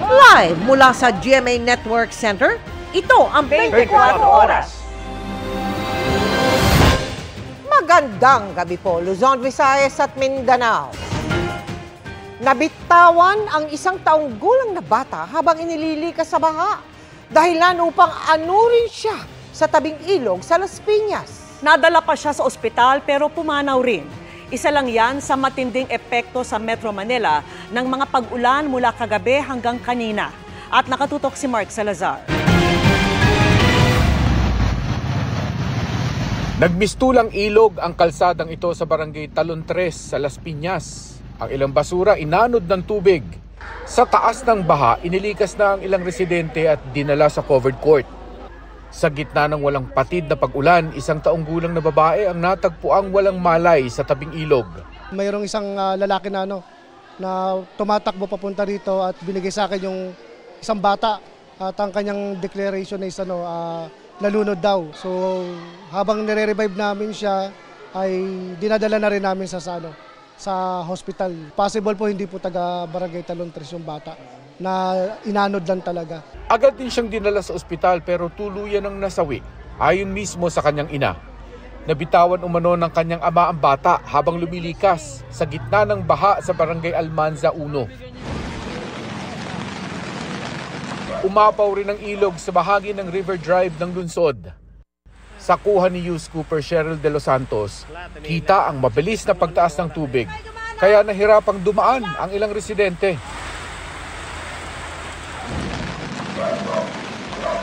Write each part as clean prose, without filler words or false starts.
Live mula sa GMA Network Center, ito ang 24 Oras. Magandang gabi po, Luzon, Visayas at Mindanao. Nabitawan ang isang taong gulang na bata habang inililikas sa baha. Dahilan upang anurin siya sa tabing ilog sa Las Piñas. Nadala pa siya sa ospital pero pumanaw rin. Isa lang yan sa matinding epekto sa Metro Manila ng mga pag-ulan mula kagabi hanggang kanina. At nakatutok si Mark Salazar. Nagmistulang ilog ang kalsadang ito sa barangay Talon 3 sa Las Piñas. Ang ilang basura inanod ng tubig. Sa taas ng baha, inilikas na ang ilang residente at dinala sa covered court. Sa gitna ng walang patid na pag-ulan, isang taong gulang na babae ang natagpuang walang malay sa tabing ilog. Mayroong isang lalaki na tumatakbo papunta rito at binigay sa akin yung isang bata at ang kanyang declaration is nalunod daw. So habang nire-revive namin siya ay dinadala na rin namin sa hospital. Possible po hindi po taga Barangay Talon 3 yung bata na inanod lang talaga. Agad din siyang dinala sa ospital pero tuluyan ng nasawi ayon mismo sa kanyang ina. Nabitawan umano ng kanyang ama ang bata habang lumilikas sa gitna ng baha sa Barangay Almanza 1. Umapaw rin ang ilog sa bahagi ng River Drive ng lungsod. Sa kuha ni News Cooper Cheryl De Los Santos, kita ang mabilis na pagtaas ng tubig, kaya nahirapang dumaan ang ilang residente.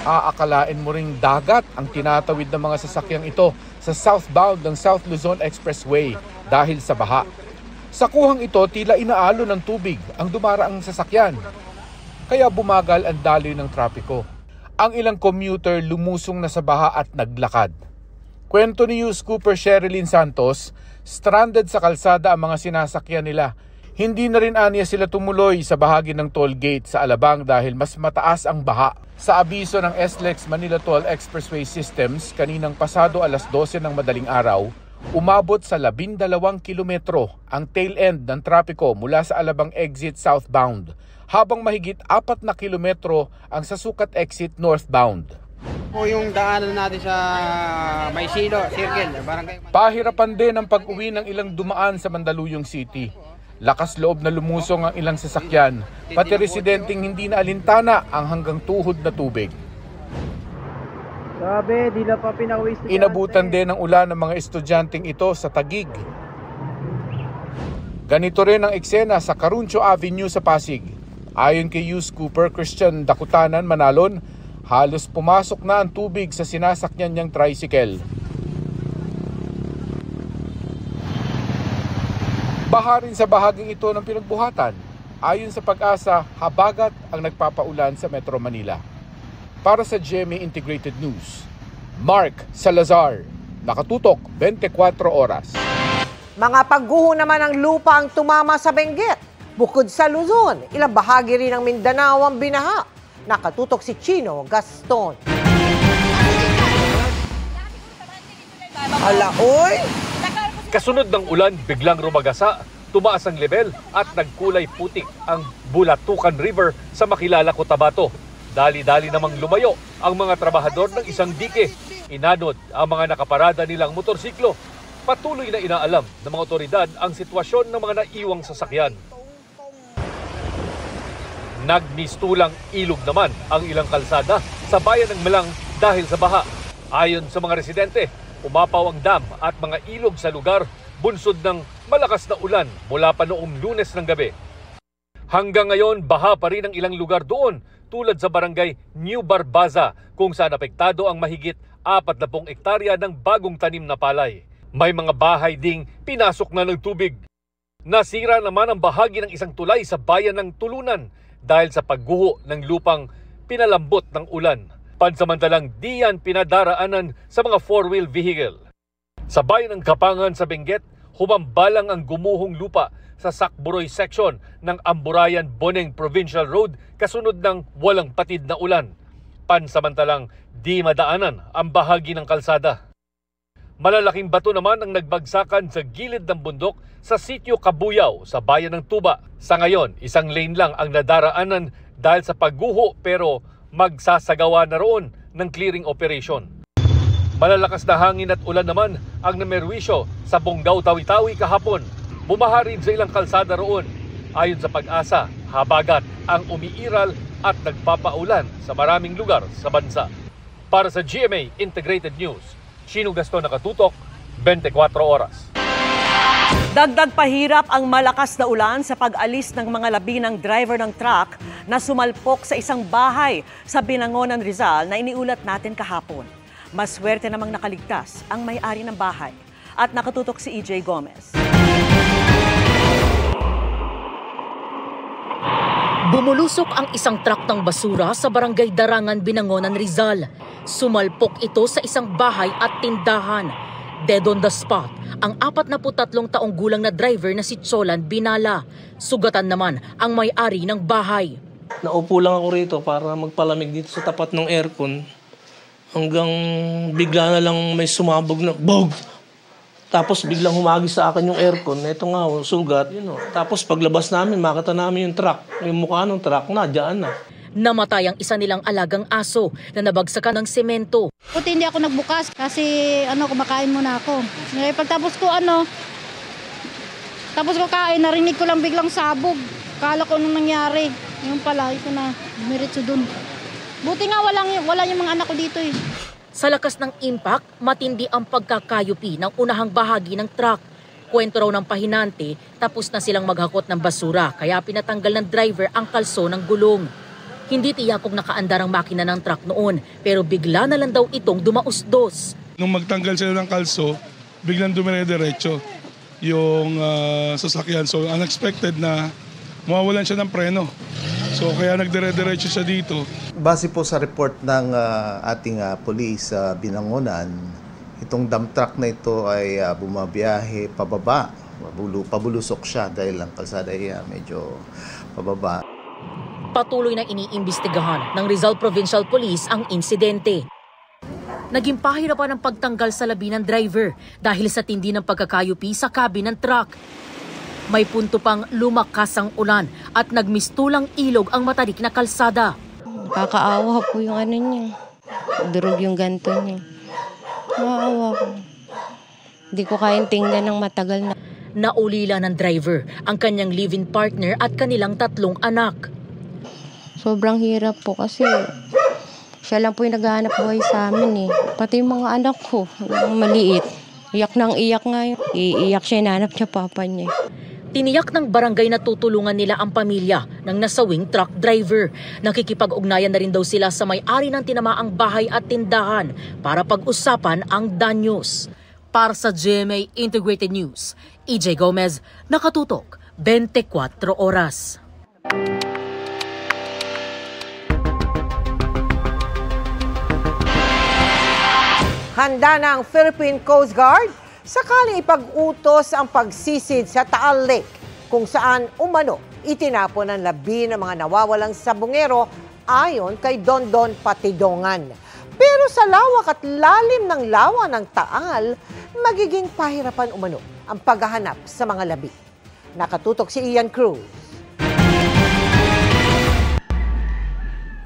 Aakalain mo ring dagat ang tinatawid ng mga sasakyang ito sa southbound ng South Luzon Expressway dahil sa baha. Sa kuhang ito, tila inaalo ng tubig ang dumaraang sasakyan, kaya bumagal ang daloy ng trapiko. Ang ilang commuter lumusong na sa baha at naglakad. Kwento ni News Cooper Sherilyn Santos, stranded sa kalsada ang mga sinasakyan nila. Hindi na rin aniya sila tumuloy sa bahagi ng toll gate sa Alabang dahil mas mataas ang baha. Sa abiso ng SLEX Manila Toll Expressway Systems, kaninang pasado alas 12 ng madaling araw, umabot sa 12 kilometro ang tail end ng trapiko mula sa Alabang exit southbound, habang mahigit 4 na kilometro ang sa Sukat exit northbound. Po yung daanan natin sa Maysilo, Circle, Barangay. Pahirapan din ang pag-uwi ng ilang dumaan sa Mandaluyong City. Lakas loob na lumusong ang ilang sasakyan, pati residenteng hindi na alintana ang hanggang tuhod na tubig. Sabi, di na pa pinauwi. Inabutan din ng ulan ng mga estudyanteng ito sa Taguig. Ganito rin ang eksena sa Caruncho Avenue sa Pasig. Ayon kay News Cooper Christian Dakutanan Manalon, halos pumasok na ang tubig sa sinasakyan niyang tricycle. Baha rin sa bahaging ito ng pinagbuhatan. Ayon sa Pag-asa, habagat ang nagpapaulan sa Metro Manila. Para sa GMA Integrated News, Mark Salazar, nakatutok 24 oras. Mga pagguho naman ng lupa ang tumama sa Benguet. Bukod sa Luzon, ilang bahagi rin ng Mindanao ang binaha. Nakatutok si Chino Gaston. Alaoy! Kasunod ng ulan, biglang rumagasa, tumaas ang level at nagkulay putik ang Bulatukan River sa makilala Cotabato. Dali-dali namang lumayo ang mga trabahador ng isang dike. Inanod ang mga nakaparada nilang motorsiklo. Patuloy na inaalam ng mga otoridad ang sitwasyon ng mga naiwang sasakyan. Nagmistulang ilog naman ang ilang kalsada sa bayan ng Malang dahil sa baha. Ayon sa mga residente, umapaw ang dam at mga ilog sa lugar bunsod ng malakas na ulan mula pa noong Lunes ng gabi. Hanggang ngayon, baha pa rin ang ilang lugar doon tulad sa barangay New Barbaza kung saan apektado ang mahigit 40 ektarya ng bagong tanim na palay. May mga bahay ding pinasok na ng tubig. Nasira naman ang bahagi ng isang tulay sa bayan ng Tulunan dahil sa pagguho ng lupang pinalambot ng ulan. Pansamantalang diyan pinadaraanan sa mga four-wheel vehicle. Sa bayan ng Kapangan sa Benguet, humambalang ang gumuhong lupa sa Sakburoy section ng Amburayan-Boneng Provincial Road kasunod ng walang patid na ulan. Pansamantalang di madaanan ang bahagi ng kalsada. Malalaking bato naman ang nagbagsakan sa gilid ng bundok sa sitio Kabuyaw sa bayan ng Tuba. Sa ngayon, isang lane lang ang nadaraanan dahil sa pagguho pero magsasagawa na roon ng clearing operation. Malalakas na hangin at ulan naman ang namerwisyo sa Bungaw, Tawi-Tawi kahapon. Bumaha rin sa ilang kalsada roon. Ayon sa Pag-asa, habagat ang umiiral at nagpapaulan sa maraming lugar sa bansa. Para sa GMA Integrated News, Chino Gaston, nakatutok, 24 oras. Dagdag pahirap ang malakas na ulan sa pag-alis ng mga labi ng driver ng truck na sumalpok sa isang bahay sa Binangonan, Rizal na iniulat natin kahapon. Maswerte namang nakaligtas ang may-ari ng bahay. At nakatutok si EJ Gomez. Bumulusok ang isang truck ng basura sa barangay Darangan, Binangonan, Rizal. Sumalpok ito sa isang bahay at tindahan. Dead on the spot ang 43 taong gulang na driver na si Cholan Binala. Sugatan naman ang may-ari ng bahay. Naupo lang ako rito para magpalamig dito sa tapat ng aircon. Hanggang bigla na lang may sumabog na bog. Tapos biglang humagis sa akin yung aircon. Ito nga, sugat. Tapos paglabas namin, makita namin yung truck. Yung mukha ng truck na, dyan na. Namatay ang isa nilang alagang aso na nabagsakan ng semento. Buti hindi ako nagbukas kasi kumakain muna ako. Pagtapos ko tapos ko kain, narinig ko lang biglang sabog. Kala ko anong nangyari. Yung pala, ito na, dumiretso dun. Buti nga wala yung mga anak ko dito eh. Sa lakas ng impact, matindi ang pagkakayupi ng unahang bahagi ng truck. Kwento raw ng pahinante, tapos na silang maghakot ng basura kaya pinatanggal ng driver ang kalso ng gulong. Hindi tiyak kung nakaandar ang makina ng truck noon pero bigla na lang daw itong dumausdos. Nung magtanggal sila ng kalso, biglang dumire-diretso yung sasakyan. So unexpected na mawawalan siya ng preno. So kaya nagdire-diretso siya dito. Base po sa report ng ating police sa Binangonan, itong dump truck na ito ay bumabiyahe pababa. Pabulusok siya dahil ang kalsada ay medyo pababa. Patuloy na iniimbestigahan ng Rizal Provincial Police ang insidente. Naging pahirapan ang pagtanggal sa labi ng driver dahil sa tindi ng pagkakayupi sa cabin ng truck. May punto pang lumakas ang ulan at nagmistulang ilog ang matarik na kalsada. Kakaawa po yung niya. Durog yung ganto niya. Maawa ko. Hindi ko kayang tingnan ng matagal na. Naulila ng driver ang kanyang live-in partner at kanilang 3 anak. Sobrang hirap po kasi siya lang po yung naghahanap buhay sa amin eh. Pati yung mga anak ko, yung maliit. Iyak nang iyak nga yun. Iiyak siya, hinanap niya papa niya. Tiniyak ng barangay na tutulungan nila ang pamilya ng nasawing truck driver. Nakikipag-ugnayan na rin daw sila sa may-ari ng tinamaang bahay at tindahan para pag-usapan ang danyos. Para sa GMA Integrated News, EJ Gomez, nakatutok, 24 oras. Handa na ang Philippine Coast Guard sakaling ipag-utos ang pagsisid sa Taal Lake kung saan umano itinapon ang labi ng mga nawawalang sabungero ayon kay Dondon Patidongan. Pero sa lawak at lalim ng lawa ng Taal, magiging pahirapan umano ang paghahanap sa mga labi. Nakatutok si Ian Cruz.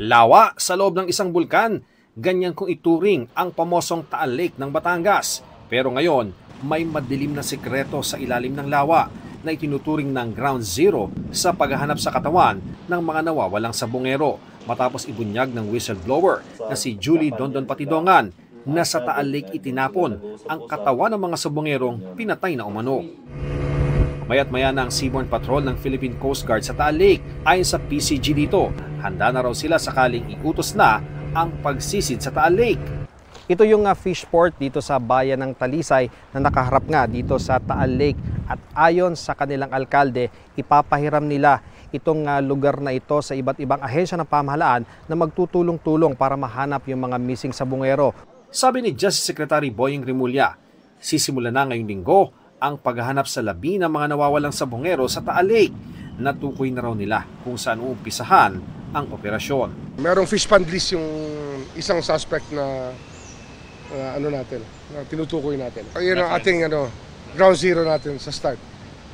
Lawa sa loob ng isang bulkan, ganyan kung ituring ang pamosong Taal Lake ng Batangas. Pero ngayon, may madilim na sikreto sa ilalim ng lawa na itinuturing ng ground zero sa paghahanap sa katawan ng mga nawawalang sabungero matapos ibunyag ng whistleblower na si Julie Dondon Patidongan na sa Taal Lake itinapon ang katawan ng mga sabungerong pinatay na umano. Maya't maya na ang Seaborne Patrol ng Philippine Coast Guard sa Taal Lake. Ayon sa PCG dito, handa na raw sila sakaling iutos na ang pagsisid sa Taal Lake. Ito yung fish port dito sa bayan ng Talisay na nakaharap nga dito sa Taal Lake. At ayon sa kanilang alkalde, ipapahiram nila itong lugar na ito sa iba't ibang ahensya ng pamahalaan na magtutulong-tulong para mahanap yung mga missing sabungero. Sabi ni Justice Secretary Boying Rimulya, sisimula na ngayong linggo ang paghahanap sa labi ng mga nawawalang sabungero sa Taal Lake. Natukoy na raw nila kung saan uumpisahan ang operasyon. Merong fish pond list yung isang suspect na tinutukoy natin. Ayun ang ating ground zero natin sa start,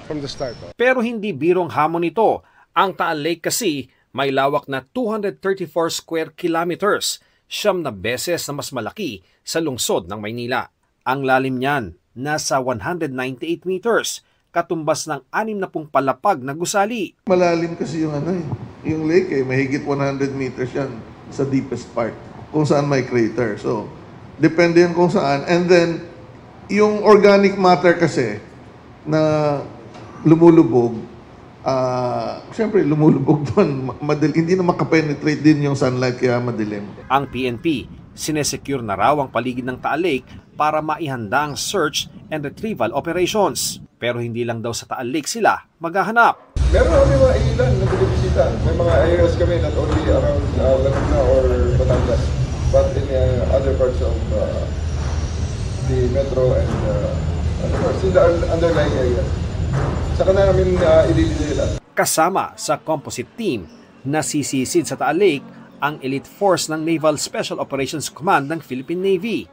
from the start. Pero hindi birong hamon ito. Ang Taal Lake kasi may lawak na 234 square kilometers, 9 beses na mas malaki sa lungsod ng Maynila. Ang lalim niyan, nasa 198 meters, katumbas ng 60 palapag na gusali. Malalim kasi yung lake mahigit 100 meters yan sa deepest part, kung saan may crater. So, depende yan kung saan. And then, yung organic matter kasi na lumulubog, siyempre lumulubog doon. Hindi na makapenetrate din yung sunlight kaya madilim. Ang PNP, sinesecure na raw ang paligid ng Taal Lake para maihanda ang search and retrieval operations. Pero hindi lang daw sa Taal Lake sila maghahanap. Meron kami mga ilan na binibisita. May mga areas kami not only around Laguna or Batangas, but in other parts of the metro and in the underlying areas. Saka na namin ililila. Kasama sa composite team na sisisid sa Taal Lake ang elite force ng Naval Special Operations Command ng Philippine Navy.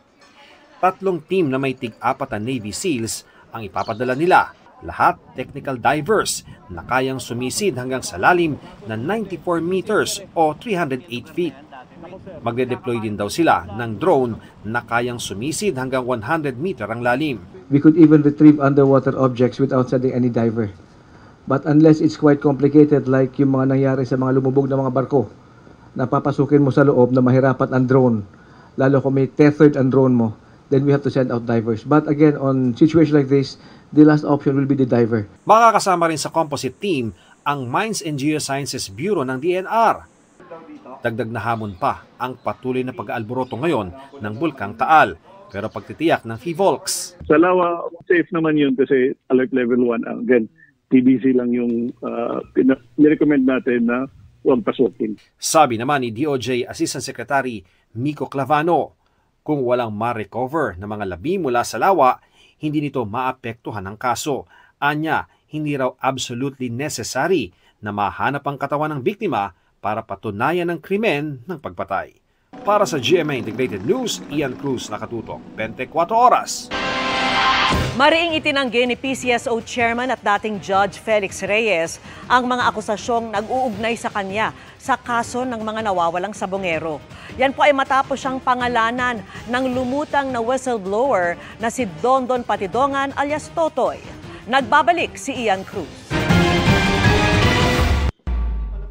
3 team na may tig-4 na Navy SEALs ang ipapadala nila. Lahat technical divers na kayang sumisid hanggang sa lalim na 94 meters o 308 feet. Magde-deploy din daw sila ng drone na kayang sumisid hanggang 100 meter ang lalim. We could even retrieve underwater objects without sending any diver. But unless it's quite complicated like yung mga nangyari sa mga lumubog na mga barko, napapasukin mo sa loob na mahirapat ang drone, lalo kung may tethered ang drone mo, then we have to send out divers. But again, on situation like this, the last option will be the diver. Makakasama rin sa composite team ang Mines and Geosciences Bureau ng DNR. Dagdag na hamon pa ang patuloy na pag-aalboroto ngayon ng Bulkang Taal, pero pagtitiyak ng FIVOLCS. Sa Lawa, safe naman yun kasi alert level 1. Again, TBC lang yung nirecommend natin na huwag pasukin. Sabi naman ni DOJ Assistant Secretary Miko Clavano, kung walang ma-recover na mga labi mula sa lawa, hindi nito maapektuhan ang kaso. Anya, hindi raw absolutely necessary na mahanap ang katawan ng biktima para patunayan ang krimen ng pagpatay. Para sa GMA Integrated News, Ian Cruz, nakatutok 24 oras. Mariing itinanggi ni PCSO Chairman at dating Judge Felix Reyes ang mga akusasyong nag-uugnay sa kanya sa kaso ng mga nawawalang sabongero. Yan po ay matapos siyang pangalanan ng lumutang na whistleblower na si Dondon Patidongan alias Totoy. Nagbabalik si Ian Cruz.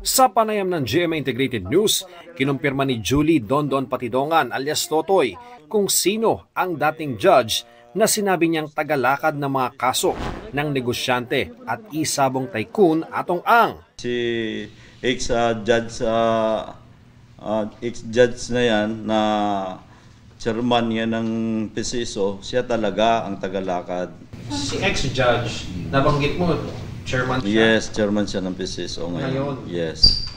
Sa panayam ng GMA Integrated News, kinumpirma ni Julie Dondon Patidongan alias Totoy kung sino ang dating judge na sinabi niyang tagalakad ng mga kaso ng negosyante at isabong tycoon Atong Ang. Si ex-judge na yan na chairman yan ng PCSO, siya talaga ang tagalakad. Si ex-judge, nabanggit mo, chairman siya? Yes, chairman siya ng PCSO ngayon. Yes.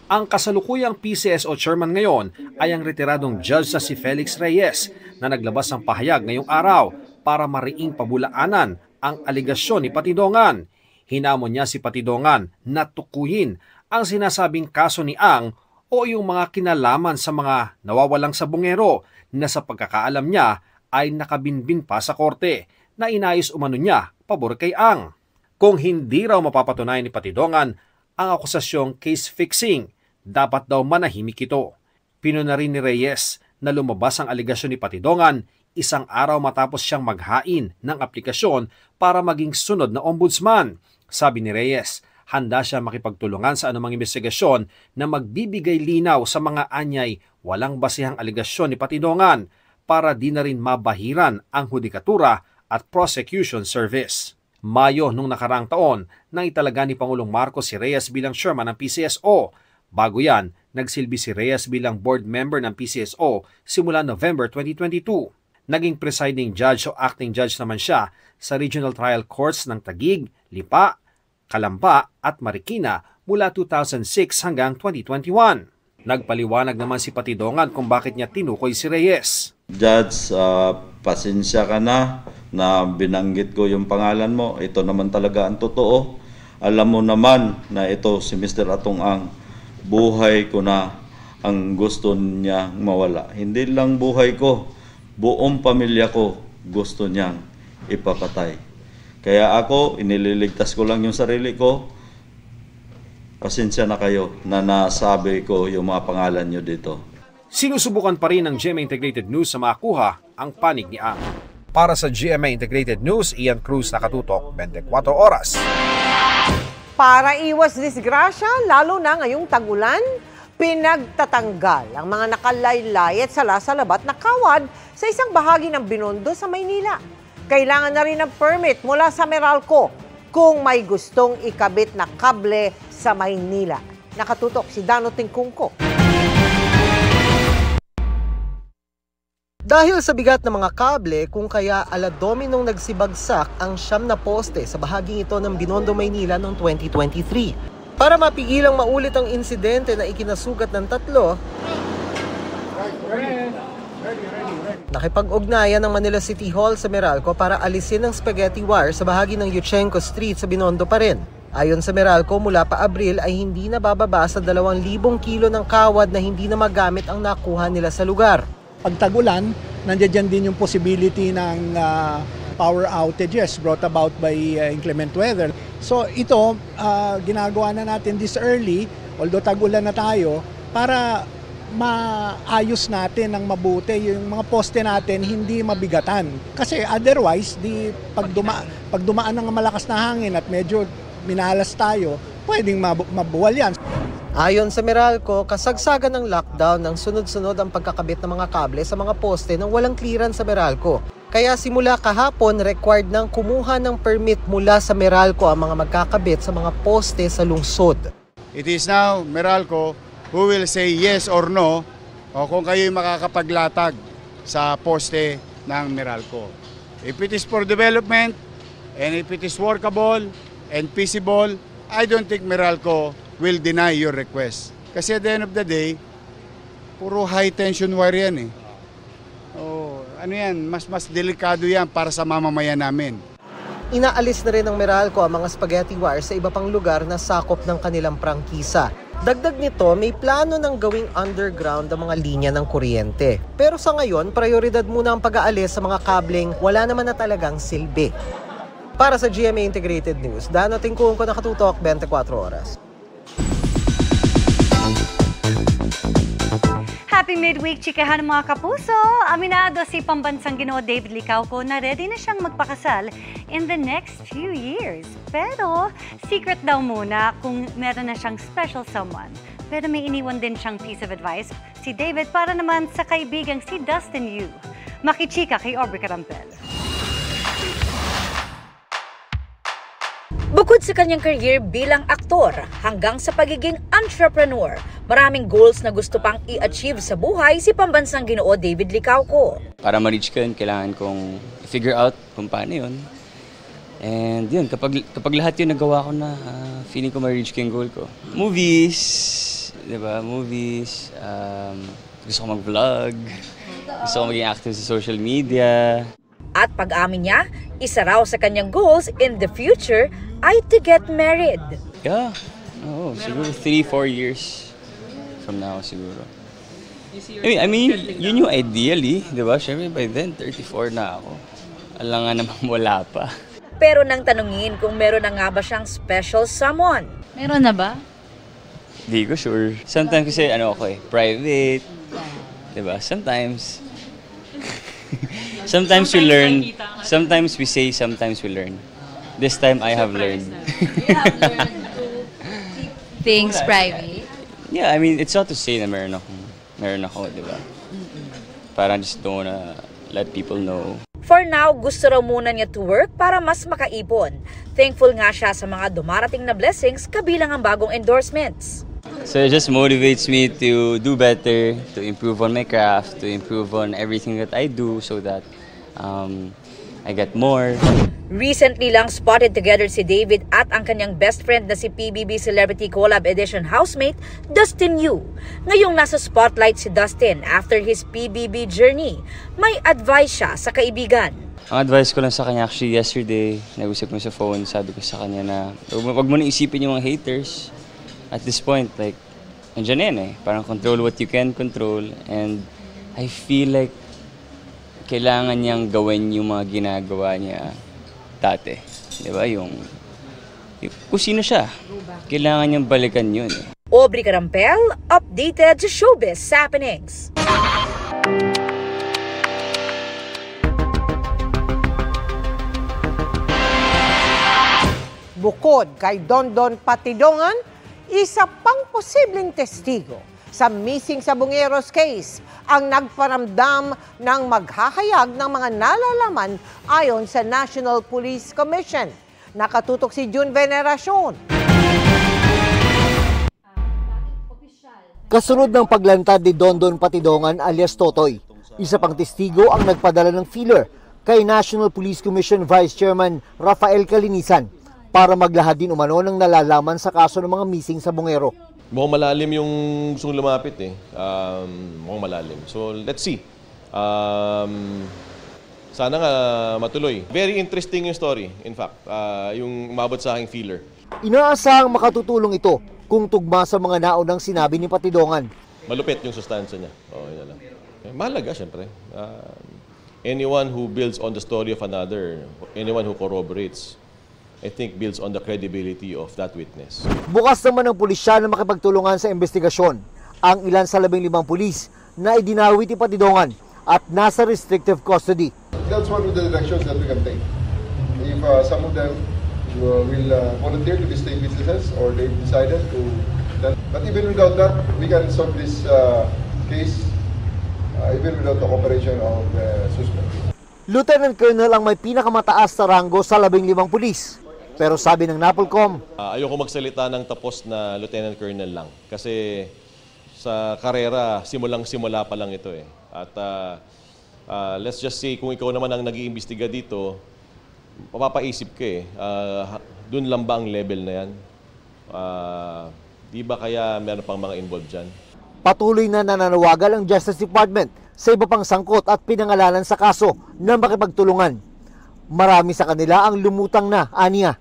Ang kasalukuyang PCSO chairman ngayon ay ang retiradong judge na si Felix Reyes na naglabas ng pahayag ngayong araw para mariing pabulaanan ang aligasyon ni Patidongan. Hinamon niya si Patidongan na tukuyin ang sinasabing kaso ni Ang o yung mga kinalaman sa mga nawawalang sabongero na sa pagkakaalam niya ay nakabinbin pa sa korte na inayos umano niya pabor kay Ang. Kung hindi raw mapapatunayan ni Patidongan ang akusasyong case fixing, dapat daw manahimik ito. Pinuna rin ni Reyes na lumabas ang aligasyon ni Patidongan 1 araw matapos siyang maghain ng aplikasyon para maging sunod na ombudsman. Sabi ni Reyes, handa siya makipagtulungan sa anumang investigasyon na magbibigay linaw sa mga anyay walang basihang aligasyon ni Patidongan para di na rin mabahiran ang hudikatura at prosecution service. Mayo nung nakaraang taon, nang italaga ni Pangulong Marcos si Reyes bilang chairman ng PCSO. Bago yan, nagsilbi si Reyes bilang board member ng PCSO simula November 2022. Naging presiding judge o acting judge naman siya sa Regional Trial Courts ng Taguig, Lipa, Calamba at Marikina mula 2006 hanggang 2021. Nagpaliwanag naman si Patidongan kung bakit niya tinukoy si Reyes. Judge, pasensya ka na binanggit ko yung pangalan mo. Ito naman talaga ang totoo. Alam mo naman na ito si Mr. Atong Ang. Buhay ko na ang gusto niya mawala. Hindi lang buhay ko, buong pamilya ko gusto niyang ipapatay. Kaya ako, inililigtas ko lang yung sarili ko. Pasensya na kayo na nasabi ko yung mga pangalan nyo dito. Sinusubukan pa rin ng GMA Integrated News sa makuha ang panig ni Ang. Para sa GMA Integrated News, Ian Cruz, nakatutok 24 oras. Para iwas disgrasya, lalo na ngayong tag-ulan, pinagtatanggal ang mga nakalaylay at salasalabat na kawad sa isang bahagi ng Binondo sa Maynila. Kailangan na rin ng permit mula sa Meralco kung may gustong ikabit na kable sa Maynila. Nakatutok si Dano Tingkungko. Dahil sa bigat ng mga kable, kung kaya ala dominong nagsibagsak ang 9 na poste sa bahaging ito ng Binondo, Maynila noong 2023. Para mapigilang maulit ang insidente na ikinasugat ng 3, nakipag-ugnayan ng Manila City Hall sa Meralco para alisin ang spaghetti wire sa bahagi ng Yuchenko Street sa Binondo pa rin. Ayon sa Meralco, mula pa Abril ay hindi na bababa sa 2,000 kilo ng kawad na hindi na magamit ang nakuha nila sa lugar. Pag tag-ulan, nandiyan din yung possibility ng power outages brought about by inclement weather. So ito, ginagawa na natin this early, although tag-ulan na tayo, para maayos natin ng mabuti yung mga poste natin hindi mabigatan. Kasi otherwise, pag dumaan ng malakas na hangin at medyo minalas tayo, pwedeng mabuwal yan. Ayon sa Meralco, kasagsagan ng lockdown ng sunod-sunod ang pagkakabit ng mga kable sa mga poste nang walang clearance sa Meralco. Kaya simula kahapon, required ng kumuha ng permit mula sa Meralco ang mga magkakabit sa mga poste sa lungsod. It is now Meralco who will say yes or no o kung kayo'y makakapaglatag sa poste ng Meralco. If it is for development and if it is workable and feasible, I don't think Meralco will deny your request. Kasi at the end of the day, puro high tension wire yan eh. Ano yan, mas delikado yan para sa mamamayan namin. Inaalis na rin ng Meralco ang mga spaghetti wire sa iba pang lugar na sakop ng kanilang prangkisa. Dagdag nito, may plano ng gawing underground ang mga linya ng kuryente. Pero sa ngayon, prioridad muna ang pag-aalis sa mga kableng wala naman na talagang silbi. Para sa GMA Integrated News, Dano Tingkungko, nakatutok 24 oras. Happy midweek, chikahan mga kapuso! Aminado si Pambansang Ginoo David Licauco na ready na siyang magpakasal in the next few years. Pero secret daw muna kung meron na siyang special someone. Pero may iniwan din siyang piece of advice si David para naman sa kaibigang si Dustin Yu. Makichika kay Aubrey Carampel. Bukod sa kanyang career bilang aktor hanggang sa pagiging entrepreneur, maraming goals na gusto pang i-achieve sa buhay si Pambansang Ginoo David Licauco. Para ma-reach ko yun, kailangan kong figure out kung paano yun. And yun, kapag lahat yun nagawa ko na, feeling ko ma-reach ko yung goal ko. Movies, diba? Movies, gusto ko mag-vlog, gusto ko maging active sa social media. At pag-amin niya, isa raw sa kanyang goals in the future ay to get married. Yeah, siguro 3-4 years from now siguro. I mean, yun yung ideally, di ba? Siyempre by then, 34 na ako. Alam nga naman wala pa. Pero nang tanungin kung meron na nga ba siyang special someone. Meron na ba? Di ko sure. Sometimes kasi private. Di ba? Sometimes we learn. Sometimes we say, sometimes we learn. This time I have learned. You have learned to keep things private? Yeah, I mean, it's not to say na meron ako, di ba? Parang just don't wanna let people know. For now, gusto raw muna niya to work para mas makaipon. Thankful nga siya sa mga dumarating na blessings kabilang ang bagong endorsements. So it just motivates me to do better, to improve on my craft, to improve on everything that I do so that I get more. Recently lang spotted together si David at ang kanyang best friend na si PBB Celebrity Collab Edition housemate, Dustin Yu. Ngayong nasa spotlight si Dustin after his PBB journey, may advice siya sa kaibigan. Ang advice ko lang sa kanya actually yesterday, nag-usap mo sa phone, sabi ko sa kanya na wag mo na isipin yung mga haters. At this point, andyan yan eh. Parang control what you can control. And I feel like kailangan niyang gawin yung mga ginagawa niya dati. Di ba? Yung kung sino siya, kailangan niyang balikan yun. Aubrey Carampel, updated sa showbiz happenings. Bukod kay Dondon Patidongan, isa pang posibleng testigo sa missing sa Bungeros case ang nagparamdam ng maghahayag ng mga nalalaman ayon sa National Police Commission. Nakatutok si June Veneracion. Kasunod ng paglantad ni Dondon Patidongan alias Totoy, isa pang testigo ang nagpadala ng feeler kay National Police Commission Vice Chairman Rafael Calinisan para maglahad din umano ng nalalaman sa kaso ng mga missing sa Bungero. Mukhang malalim yung gustong lumapit eh. Mukhang malalim. So let's see. Sana nga matuloy. Very interesting yung story, in fact. Yung umabot sa aking feeler. Inaasahang makatutulong ito kung tugma sa mga naunang sinabi ni Patidongan. Malupit yung sustansya niya. Yun na lang. Mahalaga, syempre. Anyone who builds on the story of another, anyone who corroborates, I think builds on the credibility of that witness. Bukas naman ng pulisya na makipagtulungan sa investigasyon ang ilan sa 15 pulis na idinawit ni Patidongan at nasa restrictive custody. That's one of the directions that we can take. If some of them will volunteer to be state witnesses or they've decided to, but even without that, we can solve this case even without the cooperation of the suspect. Lieutenant Colonel ang may pinakamataas na ranggo sa 15 pulis. Pero sabi ng NAPOLCOM, ayoko magsalita ng tapos na Lieutenant Colonel lang. Kasi sa karera, simulang-simula pa lang ito eh. At let's just say, kung ikaw naman ang nag-iimbestiga dito, mapapaisip ka eh. Doon lang ba ang level na yan? Di ba kaya meron pang mga involved dyan? Patuloy na nananawagan ang Justice Department sa iba pang sangkot at pinangalanan sa kaso na makipagtulungan. Marami sa kanila ang lumutang na, aniya.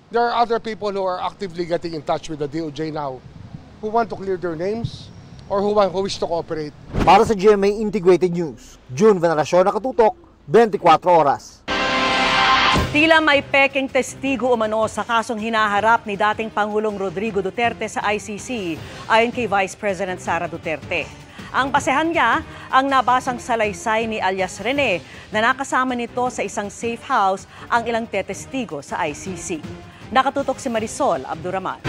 There are other people who are actively getting in touch with the DOJ now who want to clear their names or who wish to cooperate. Para sa GMA Integrated News, June Veneracion, nakatutok, 24 oras. Tila may peking testigo umano sa kasong hinaharap ni dating Pangulong Rodrigo Duterte sa ICC ayon kay Vice President Sara Duterte. Ang basehan niya ang nabasang salaysay ni alias Rene na nakasama nito sa isang safe house ang ilang tetestigo sa ICC. Nakatutok si Marisol Abdurrahman.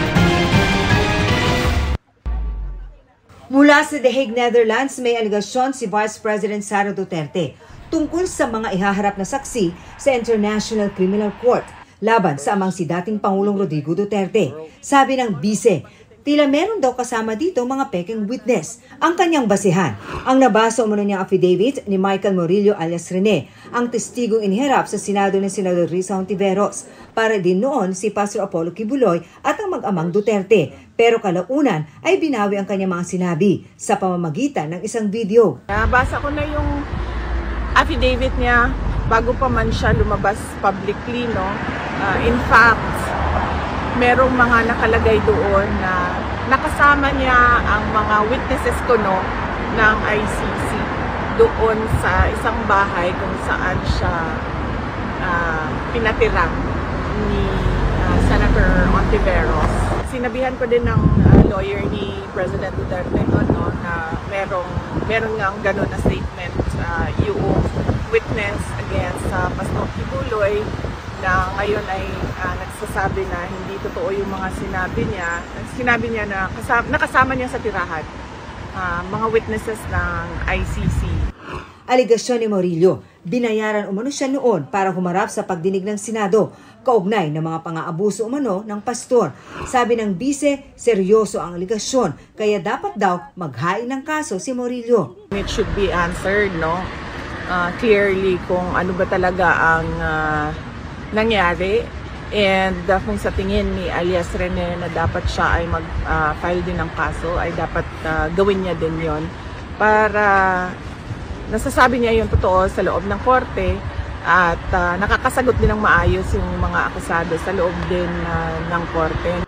Mula sa The Hague, Netherlands, may aligasyon si Vice President Sara Duterte tungkol sa mga ihaharap na saksi sa International Criminal Court laban sa amang si dating Pangulong Rodrigo Duterte. Sabi ng bise, tila meron daw kasama dito mga peking witness. Ang kanyang basehan, ang nabasa umano niyang affidavit ni Michael Murillo alias Rene, ang testigong iniharap sa Senado ng Senador Risa Hontiveros, para din noon si Pastor Apollo Kibuloy at ang mag-amang Duterte. Pero kalaunan ay binawi ang kanyang mga sinabi sa pamamagitan ng isang video. Nabasa ko na yung affidavit niya bago pa man siya lumabas publicly, no? In fact, merong mga nakalagay doon na nakasama niya ang mga witnesses ko, no, ng ICC doon sa isang bahay kung saan siya pinatira ni Senator Hontiveros. Sinabihan ko din ng lawyer ni President Duterte no, na meron nga gano'n na statement yung witness against Pastor Kibuloy na ngayon ay nagsasabi na hindi totoo yung mga sinabi niya. Sinabi niya na nakasama niya sa tirahan mga witnesses ng ICC. Aligasyon ni Murillo, binayaran umano siya noon para humarap sa pagdinig ng Senado, kaugnay ng mga pang-aabuso umano ng pastor. Sabi ng bise, seryoso ang aligasyon, kaya dapat daw maghain ng kaso si Murillo. It should be answered, no? Clearly kung ano ba talaga ang nangyari, and kung sa tingin ni alias Rene na dapat siya ay mag-file din ng kaso, ay dapat gawin niya din yon para nasasabi niya yung totoo sa loob ng korte at nakakasagot din ng maayos yung mga akusado sa loob din ng korte.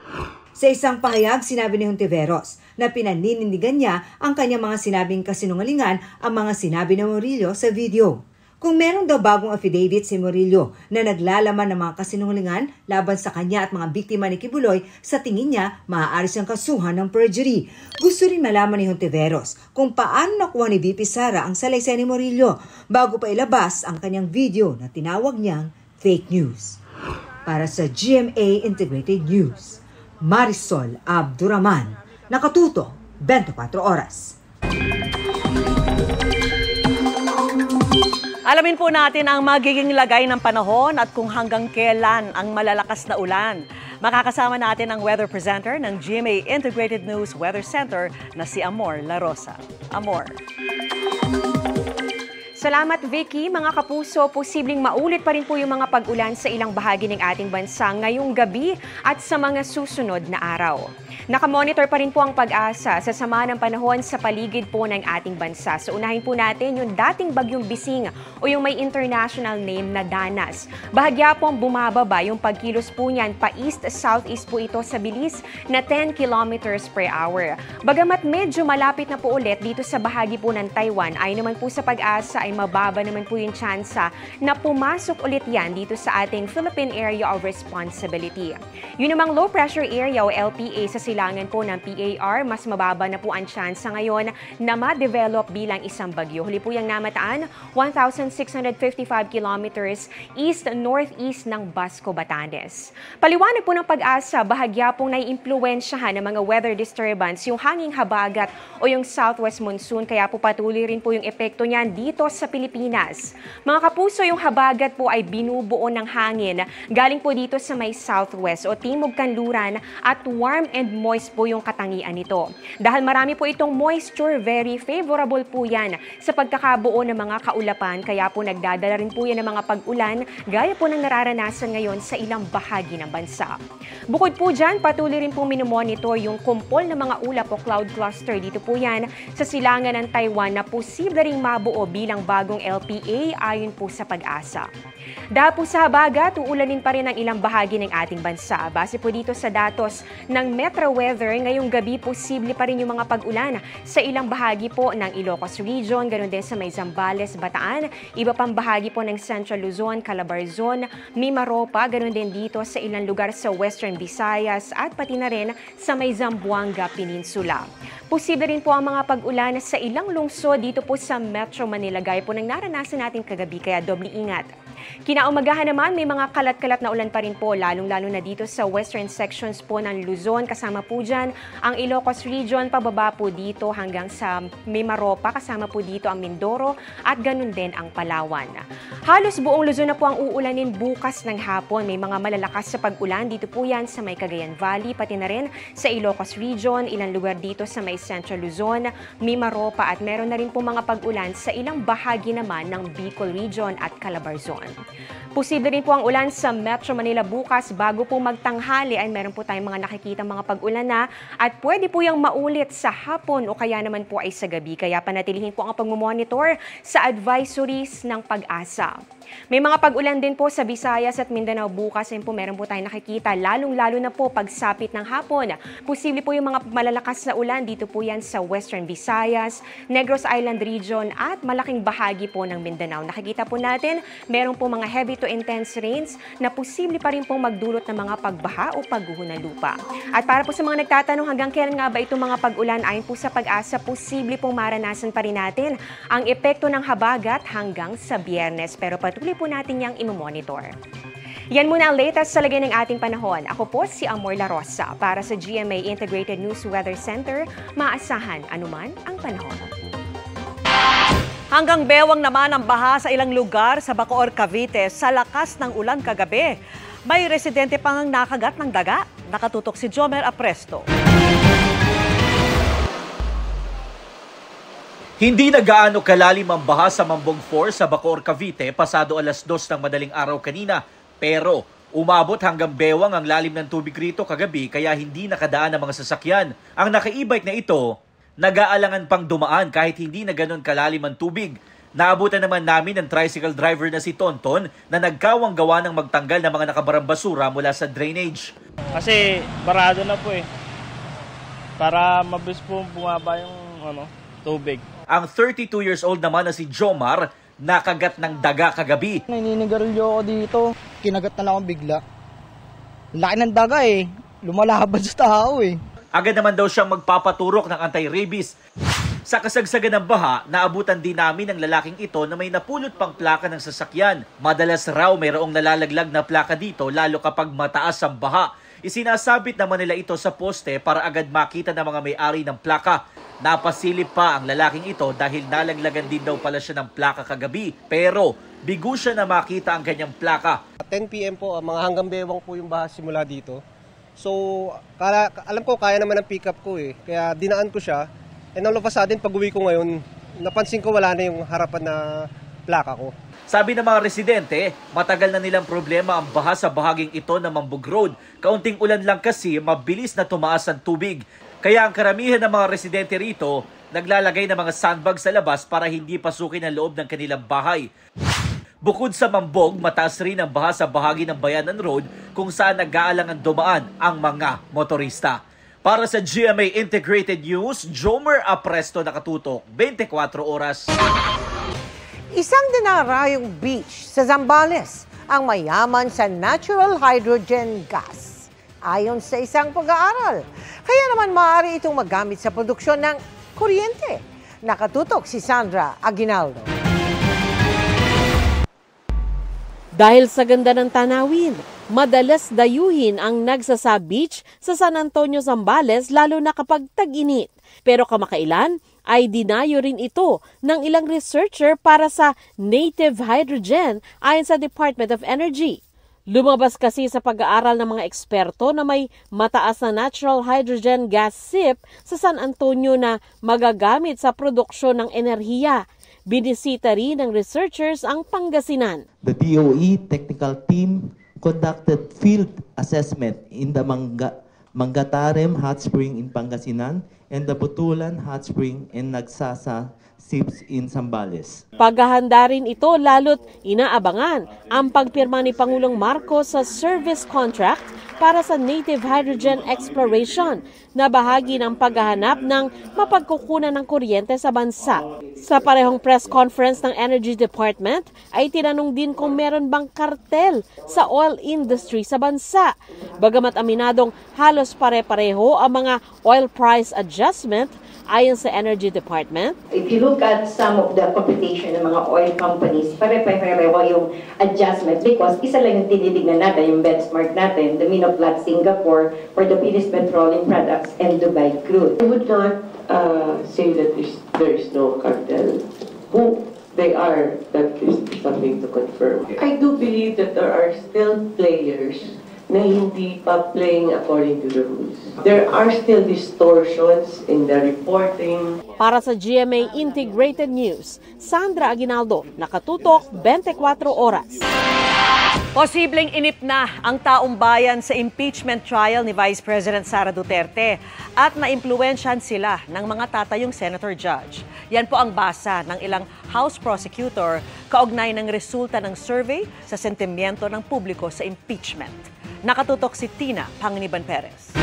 Sa isang pahayag, sinabi ni Hontiveros na pinaninindigan niya ang kanyang mga sinabing kasinungalingan ang mga sinabi ng Murillo sa video. kung meron daw bagong affidavit si Murillo na naglalaman ng mga kasinungalingan laban sa kanya at mga biktima ni Kibuloy, sa tingin niya maaari siyang kasuhan ng perjury. Gusto rin malaman ni Hontiveros kung paano nakuha ni VP Sara ang salaysay ni Murillo bago pa ilabas ang kanyang video na tinawag niyang fake news. Para sa GMA Integrated News, Marisol Abduraman, nakatuto 24 oras. Alamin po natin ang magiging lagay ng panahon at kung hanggang kailan ang malalakas na ulan. Makakasama natin ang weather presenter ng GMA Integrated News Weather Center na si Amor La Rosa. Amor. Salamat Vicky. Mga kapuso, posibleng maulit pa rin po yung mga pag-ulan sa ilang bahagi ng ating bansa ngayong gabi at sa mga susunod na araw. Nakamonitor pa rin po ang Pag-asa sa sama ng panahon sa paligid po ng ating bansa. So unahin po natin yung dating bagyong Bising o yung may international name na Danas. Bahagya pong bumababa yung pagkilos po niyan pa east-southeast po ito sa bilis na 10 kilometers per hour. Bagamat medyo malapit na po ulit dito sa bahagi po ng Taiwan, ay naman po sa Pag-asa ay mababa naman po yung tsansa na pumasok ulit yan dito sa ating Philippine Area of Responsibility. Yun namang low pressure area o LPA sa silangan po ng PAR, mas mababa na po ang tsansa ngayon na ma-develop bilang isang bagyo. Huli po yung namataan, 1,655 kilometers east-northeast ng Basco, Batanes. Paliwanag po ng Pag-asa, bahagya pong naiimpluwensyahan ng mga weather disturbance yung hanging habagat o yung southwest monsoon, kaya po patuloy rin po yung epekto niyan dito sa Pilipinas. Mga kapuso, yung habagat po ay binubuo ng hangin galing po dito sa may southwest o timog kanluran at warm and moist po yung katangian nito. Dahil marami po itong moisture, very favorable po yan sa pagkakabuo ng mga kaulapan, kaya po nagdadala rin po yan ng mga pag-ulan gaya po ng nararanasan ngayon sa ilang bahagi ng bansa. Bukod po dyan, patuloy rin po minomonitor yung kumpol ng mga ulap o cloud cluster. Dito po yan sa silangan ng Taiwan na posible ring mabuo bilang bagong LPA ayon po sa Pag-asa. Dahil po sa habagat, uulanin pa rin ang ilang bahagi ng ating bansa. Base po dito sa datos ng Metro Weather, ngayong gabi posible pa rin yung mga pag-ulan sa ilang bahagi po ng Ilocos Region, ganoon din sa may Zambales, Bataan, iba pang bahagi po ng Central Luzon, Calabarzon, Mimaropa, ganoon din dito sa ilang lugar sa Western Visayas at pati na rin sa may Zamboanga Peninsula. Posible rin po ang mga pag-ulan sa ilang lungsod dito po sa Metro Manila, gaya po ng naranasan natin kagabi, kaya doble ingat. Kinaumagahan naman, may mga kalat-kalat na ulan pa rin po, lalong-lalo na dito sa western sections po ng Luzon. Kasama po dyan ang Ilocos Region, pababa po dito hanggang sa Mimaropa. Kasama po dito ang Mindoro at ganun din ang Palawan. Halos buong Luzon na po ang uulanin bukas ng hapon. May mga malalakas sa pag-ulan dito po yan sa may Cagayan Valley, pati na rin sa Ilocos Region, ilang lugar dito sa may Central Luzon, Mimaropa at meron na rin po mga pag-ulan sa ilang bahagi naman ng Bicol Region at Calabarzon. Posible rin po ang ulan sa Metro Manila bukas bago po magtanghali ay meron po tayong mga nakikita mga pag-ulan na at pwede po yung maulit sa hapon o kaya naman po ay sa gabi. Kaya panatilihin po ang pagmumonitor sa advisories ng Pag-asa. May mga pag-ulan din po sa Visayas at Mindanao bukas. Ayun po meron po tayong nakikita lalong-lalo na po pagsapit ng hapon. Posible po yung mga malalakas na ulan dito po yan sa Western Visayas, Negros Island Region at malaking bahagi po ng Mindanao. Nakikita po natin meron po mga heavy to intense rains na posible pa rin pong magdulot ng mga pagbaha o pagguho ng lupa. At para po sa mga nagtatanong hanggang kailan nga ba itong mga pag-ulan, ayon po sa Pag-asa, posible pong maranasan pa rin natin ang epekto ng habagat hanggang sa Biyernes. Pero patuloy po natin yang imomonitor. Yan muna ang latest sa lagay ng ating panahon. Ako po si Amor La Rosa para sa GMA Integrated News Weather Center. Maasahan anuman ang panahon. Hanggang bewang naman ang baha sa ilang lugar sa Bacoor, Cavite sa lakas ng ulan kagabi. May residente pang nakagat ng daga. Nakatutok si Jomer Apresto. Hindi na gaano kalalim ang baha sa Mambong 4 sa Bacoor, Cavite pasado alas 2 ng madaling araw kanina. Pero umabot hanggang bewang ang lalim ng tubig rito kagabi kaya hindi nakadaan ang mga sasakyan. Ang naka-e-bike na ito, nag-aalangan pang dumaan kahit hindi na ganon kalalim ang tubig. Naabutan naman namin ang tricycle driver na si Tonton na nagkawang gawa ng magtanggal ng mga nakabarang basura mula sa drainage. Kasi barado na po para mabilis po bumaba yung tubig. Ang 32 years old naman na si Jomar, nakagat ng daga kagabi. Naninigarilyo ako dito. Kinagat na lang ako bigla. Laki ng daga eh. Lumalaban sa tao eh. Agad naman daw siyang magpapaturok ng anti-rabies. Sa kasagsagan ng baha, naabutan din namin ang lalaking ito na may napulot pang plaka ng sasakyan. Madalas raw mayroong nalalaglag na plaka dito lalo kapag mataas ang baha. Isinasabit naman nila ito sa poste para agad makita ng mga may-ari ng plaka. Napasilip pa ang lalaking ito dahil nalaglagan din daw pala siya ng plaka kagabi. Pero bigo siya na makita ang kanyang plaka. 10 PM po, mga hanggang bewang po yung baha simula dito. So, alam ko kaya naman ang pick-up ko eh. Kaya dinaan ko siya. And all of a sudden, pag-uwi ko ngayon, napansin ko wala na yung harapan na plaka ko. Sabi ng mga residente, matagal na nilang problema ang baha sa bahaging ito ng Mambog Road. Kaunting ulan lang kasi, mabilis na tumaas ang tubig. Kaya ang karamihan ng mga residente rito, naglalagay ng mga sandbag sa labas para hindi pasukin ang loob ng kanilang bahay. Bukod sa Mambog, mataas rin ang baha sa bahagi ng Bayanan Road kung saan nag-aalangan dumaan ang mga motorista. Para sa GMA Integrated News, Jomer Apresto nakatutok, 24 oras. Isang dinarayong beach sa Zambales ang mayaman sa natural hydrogen gas. Ayon sa isang pag-aaral, kaya naman maaari itong magamit sa produksyon ng kuryente. Nakatutok si Sandra Aguinaldo. Dahil sa ganda ng tanawin, madalas dayuhin ang Nagsasa Beach sa San Antonio, Zambales lalo na kapag tag-init. Pero kamakailan ay dinayo rin ito ng ilang researcher para sa native hydrogen ayon sa Department of Energy. Lumabas kasi sa pag-aaral ng mga eksperto na may mataas na natural hydrogen gas sip sa San Antonio na magagamit sa produksyon ng enerhiya. Binisita rin ng researchers ang Pangasinan. The DOE technical team conducted field assessment in the Mangatarem Hot Spring in Pangasinan and the Butulan Hot Spring in Nagsasa Sips in Zambales. Paghahanda rin ito lalo't inaabangan ang pagpirma ni Pangulong Marcos sa service contract para sa native hydrogen exploration na bahagi ng paghahanap ng mapagkukunan ng kuryente sa bansa. Sa parehong press conference ng Energy Department ay tinanong din kung meron bang kartel sa oil industry sa bansa. Bagamat aminadong halos pare-pareho ang mga oil price adjustment ayon sa Energy Department. If you look at some of the computation ng mga oil companies, pare-pareho yung adjustment because isa lang yung tinitignan natin, yung benchmark natin, the mean of Platts Singapore for the finished petroleum products and Dubai crude. I would not say that there is no cartel. Who they are, that is something to confirm. I do believe that there are still players na hindi pa playing according to the rules. There are still distortions in the reporting. Para sa GMA Integrated News, Sandra Aguinaldo, nakatutok 24 oras. Posibleng inip na ang taong bayan sa impeachment trial ni Vice President Sara Duterte at naimpluwensyahan sila ng mga tatayong senator judge. Yan po ang basa ng ilang House prosecutor kaugnay ng resulta ng survey sa sentimiento ng publiko sa impeachment. Nakatutok si Tina Panginiban Perez. 2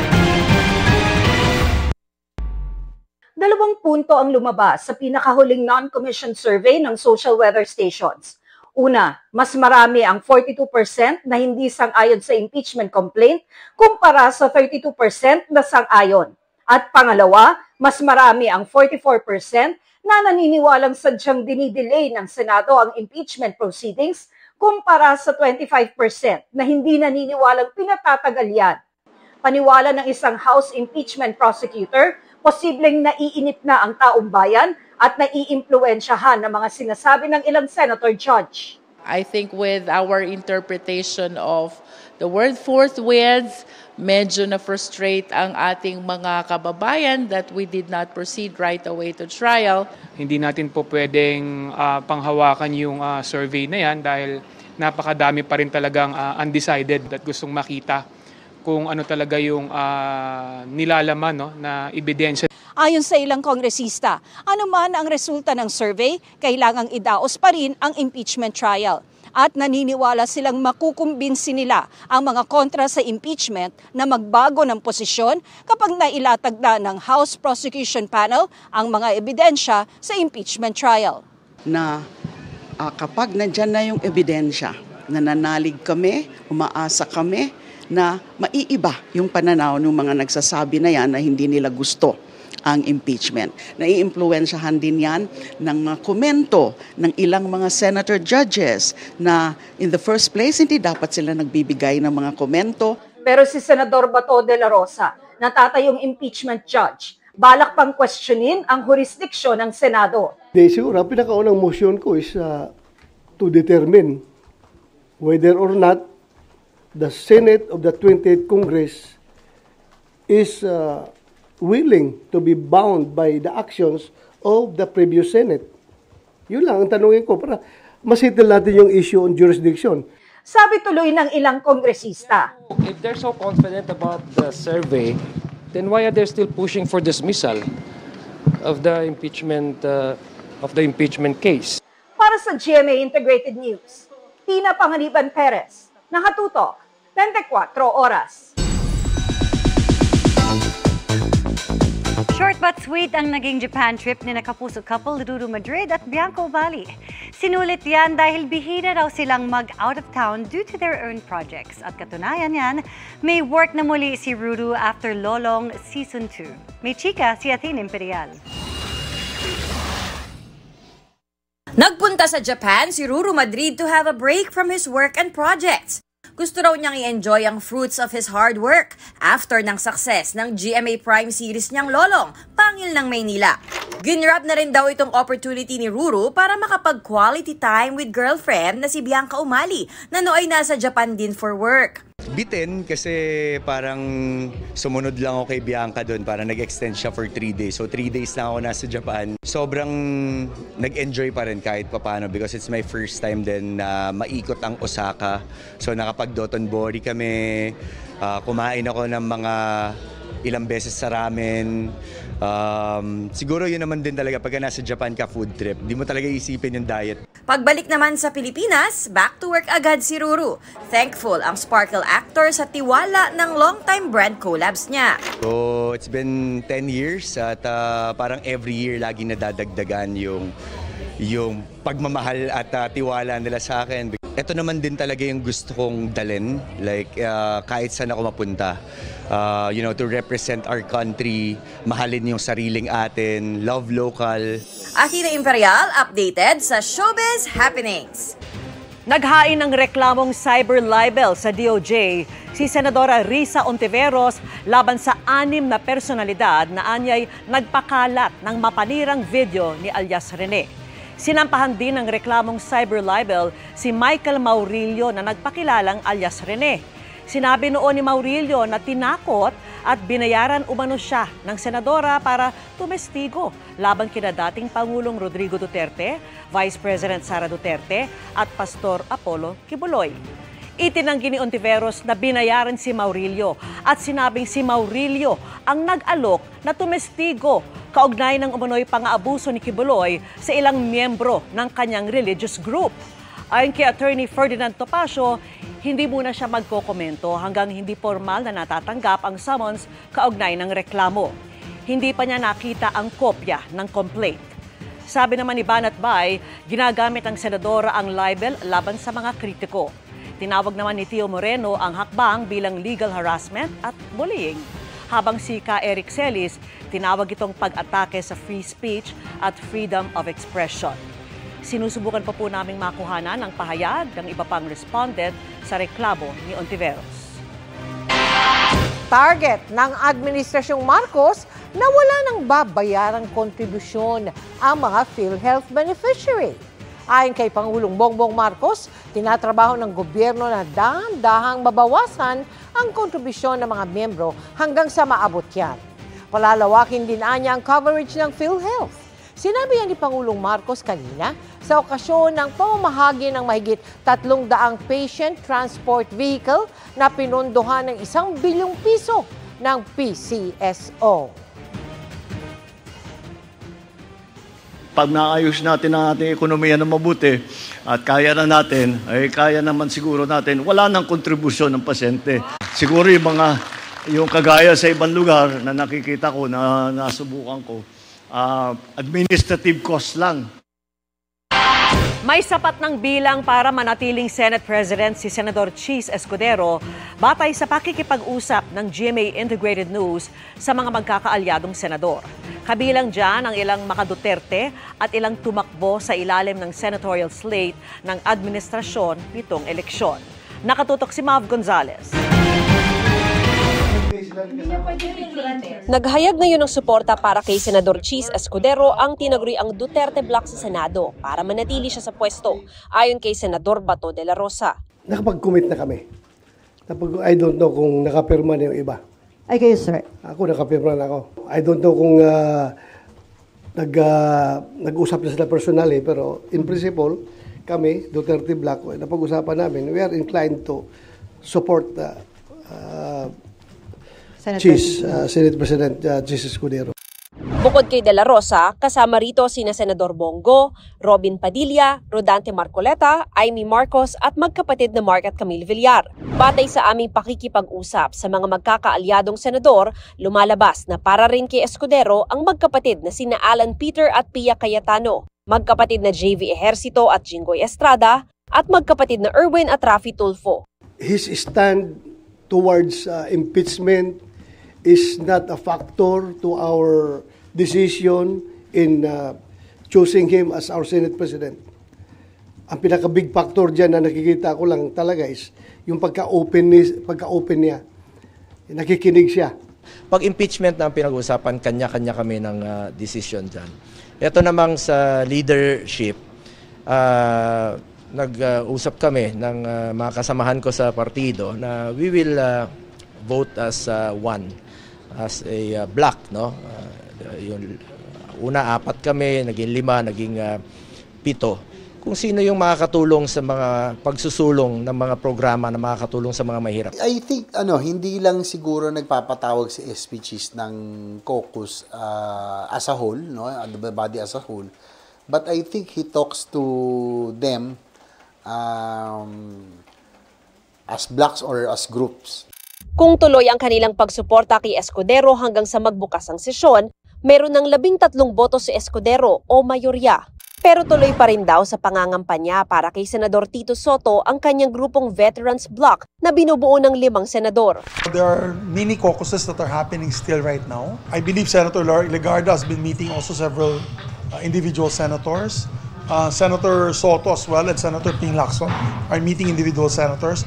punto ang lumabas sa pinakahuling non-commissioned survey ng social weather stations. Una, mas marami ang 42% na hindi sang-ayon sa impeachment complaint kumpara sa 32% na sang-ayon. At pangalawa, mas marami ang 44% na naniniwalang sadyang dinidelay ng Senado ang impeachment proceedings kumpara sa 25% na hindi naniniwalang pinatatagal yan. Paniwala ng isang House impeachment prosecutor, posibleng naiinip na ang taong bayan at naiimpluwensyahan ng mga sinasabi ng ilang senator judge. I think with our interpretation of the word forthwith, medyo na-frustrate ang ating mga kababayan that we did not proceed right away to trial. Hindi natin po pwedeng panghawakan yung survey na yan dahil napakadami pa rin talagang undecided at gustong makita kung ano talaga yung nilalaman na ebidensya. Ayon sa ilang kongresista, anuman ang resulta ng survey, kailangang idaos pa rin ang impeachment trial. At naniniwala silang makukumbinsi nila ang mga kontra sa impeachment na magbago ng posisyon kapag nailatag na ng House Prosecution Panel ang mga ebidensya sa impeachment trial. Na Kapag nandyan na yung ebidensya, nananalig kami, umaasa kami na maiiba yung pananaw ng mga nagsasabi na yan na hindi nila gusto ang impeachment. Naiimpluwensyahan din yan ng mga komento ng ilang mga senator judges na in the first place hindi dapat sila nagbibigay ng mga komento. Pero si Senador Bato de la Rosa, natatayong impeachment judge, balak pang questionin ang jurisdiksyon ng Senado. Siguro, ang pinakaunang motion ko is to determine whether or not the Senate of the 20th Congress is willing to be bound by the actions of the previous Senate. Yun lang ang tanungin ko para masettle natin yung issue on jurisdiction. Sabi tuloy ng ilang kongresista. If they're so confident about the survey, then why are they still pushing for dismissal of the impeachment case? Para sa GMA Integrated News, Tina Panganiban Perez, nakatutok, 24 oras. Short but sweet ang naging Japan trip ni nakapuso couple Ruru Madrid at Bianca Ubali. Sinulit yan dahil bihira raw silang mag-out of town due to their own projects. At katunayan yan, may work na muli si Ruru after Lolong Season 2. May chika si Athene Imperial. Nagpunta sa Japan si Ruru Madrid to have a break from his work and projects. Gusto raw niyang i-enjoy ang fruits of his hard work after ng success ng GMA Prime series niyang Lolong, Pangil ng Maynila. Ginrab na rin daw itong opportunity ni Ruru para makapag-quality time with girlfriend na si Bianca Umali na nooy nasa Japan din for work. Bitin kasi parang sumunod lang ako kay Bianca doon, parang nag-extend siya for 3 days. So 3 days na ako nasa Japan. Sobrang nag-enjoy pa rin kahit papano because it's my first time din na maikot ang Osaka. So nakapag-Dotonbori kami, kumain ako ng mga ilang beses sa ramen. Siguro yun naman din talaga pagka nasa Japan ka food trip, di mo talaga isipin yung diet. Pagbalik naman sa Pilipinas, back to work agad si Ruru. Thankful ang Sparkle actor sa tiwala ng long-time brand collabs niya. So it's been 10 years at parang every year laging nadadagdagan yung pagmamahal at tiwala nila sa akin. Ito naman din talaga yung gusto kong dalin, like kahit saan ako mapunta. To represent our country, mahalin yung sariling atin, love local. Athena Imperial, updated sa Showbiz Happenings. Naghain ng reklamong cyber libel sa DOJ si Senadora Risa Ontiveros laban sa 6 na personalidad na anyay nagpakalat ng mapanirang video ni alias Rene. Sinampahan din ng reklamong cyber libel si Michael Maurilio na nagpakilalang alias Rene. Sinabi noon ni Maurilio na tinakot at binayaran umano siya ng senadora para tumestigo laban kina dating Pangulong Rodrigo Duterte, Vice President Sara Duterte at Pastor Apollo Kibuloy. Itinanggi ni Ontiveros na binayaran si Maurilio at sinabing si Maurilio ang nag-alok na tumestigo kaugnay ng umano'y pang-aabuso ni Kibuloy sa ilang miyembro ng kanyang religious group. Ayon kay Attorney Ferdinand Topacio, hindi muna siya magkokomento hanggang hindi formal na natatanggap ang summons kaugnay ng reklamo. Hindi pa niya nakita ang kopya ng complaint. Sabi naman ni Banat Bay, ginagamit ng senadora ang libel laban sa mga kritiko. Tinawag naman ni Tio Moreno ang hakbang bilang legal harassment at bullying. Habang si Ka Eric Celis, tinawag itong pag-atake sa free speech at freedom of expression. Sinusubukan pa po naming makuhanan ang pahayag ng iba pang respondent sa reklamo ni Ontiveros. Target ng Administrasyong Marcos na wala nang babayarang kontribusyon ang mga PhilHealth beneficiary. Ayon kay Pangulong Bongbong Marcos, tinatrabaho ng gobyerno na dahan-dahang mabawasan ang kontribusyon ng mga miyembro hanggang sa maabot yan. Palalawakin din niya ang coverage ng PhilHealth. Sinabi yan ni Pangulong Marcos kanina sa okasyon ng pamamahagi ng mahigit 300 patient transport vehicle na pinondohan ng 1 bilyong piso ng PCSO. Pag naayos natin ang ating ekonomiya na mabuti at kaya na natin, ay kaya naman siguro natin, wala nang kontribusyon ng pasyente. Siguro yung kagaya sa ibang lugar na nakikita ko, na nasubukan ko, administrative cost lang. May sapat ng bilang para manatiling Senate President si Senador Chis Escudero batay sa pakikipag-usap ng GMA Integrated News sa mga magkakaalyadong senador. Kabilang dyan ang ilang maka-Duterte at ilang tumakbo sa ilalim ng senatorial slate ng administrasyon nitong eleksyon. Nakatutok si Mav Gonzalez. Naghayag ngayon ng suporta para kay Senador Chis Escudero ang tinaguriang Duterte Bloc sa Senado para manatili siya sa pwesto, ayon kay Senador Bato de la Rosa. Nakapag-commit na kami. I don't know kung nakapirma na yung iba. Ay kayo, sir? Ako, nakapirma na ako. I don't know kung nag-usap na sila personally, pero in principle, kami, Duterte Bloc, napag-usapan namin, we are inclined to support Senate President Chis Escudero. Bukod kay De La Rosa, kasama rito sina Senador Bongo, Robin Padilla, Rodante Marcoleta, Amy Marcos at magkapatid na Mark at Camille Villar. Batay sa aming pakikipag-usap sa mga magkakaalyadong senador, lumalabas na para rin kay Escudero ang magkapatid na sina Alan Peter at Pia Cayetano, magkapatid na JV Ejercito at Jinggoy Estrada, at magkapatid na Erwin at Rafi Tulfo. His stand towards impeachment is not a factor to our decision in choosing him as our Senate President. Ang pinaka-big factor dyan na nakikita ko lang talaga is yung pagka-open niya. Nakikinig siya. Pag impeachment na ang pinag-usapan, kanya-kanya kami ng decision dyan. Ito namang sa leadership, nag-usap kami ng mga kasamahan ko sa partido na we will vote as one, as a block, no? Yung una 4 kami, naging 5, naging 7. Kung sino yung makakatulong sa mga pagsusulong ng mga programa na makakatulong sa mga mahirap. I think hindi lang siguro nagpapatawag si SP Chis ng caucus as a whole, no, the body as a whole, but I think he talks to them as blocks or as groups. Kung tuloy ang kanilang pagsuporta kay Escudero hanggang sa magbukas ang sesyon, meron ng 13 boto si Escudero o mayorya. Pero tuloy pa rin daw sa pangangampanya para kay Senador Tito Soto ang kanyang grupong Veterans Bloc na binubuo ng 5 senador. There are mini caucuses that are happening still right now. I believe Senator Legarda has been meeting also several individual senators. Senator Soto as well and Senator Ping Lacson are meeting individual senators.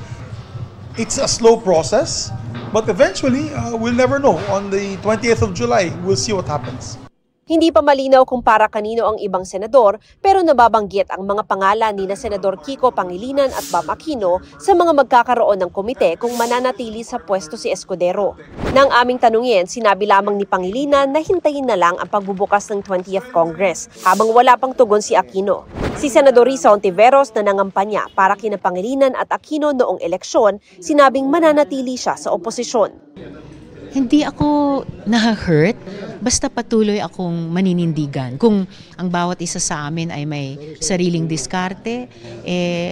It's a slow process, but eventually we'll never know. On the 20th of July, we'll see what happens. Hindi pa malinaw kung para kanino ang ibang senador, pero nababanggit ang mga pangalan ni na Senador Kiko Pangilinan at Bam Aquino sa mga magkakaroon ng komite kung mananatili sa pwesto si Escudero. Nang aming tanungin, sinabi lamang ni Pangilinan na hintayin na lang ang pagbubukas ng 20th Congress habang wala pang tugon si Aquino. Si Senador Risa Ontiveros na nangampanya para kina Pangilinan at Aquino noong eleksyon, sinabing mananatili siya sa oposisyon. Hindi ako na-hurt, basta patuloy akong maninindigan. Kung ang bawat isa sa amin ay may sariling diskarte,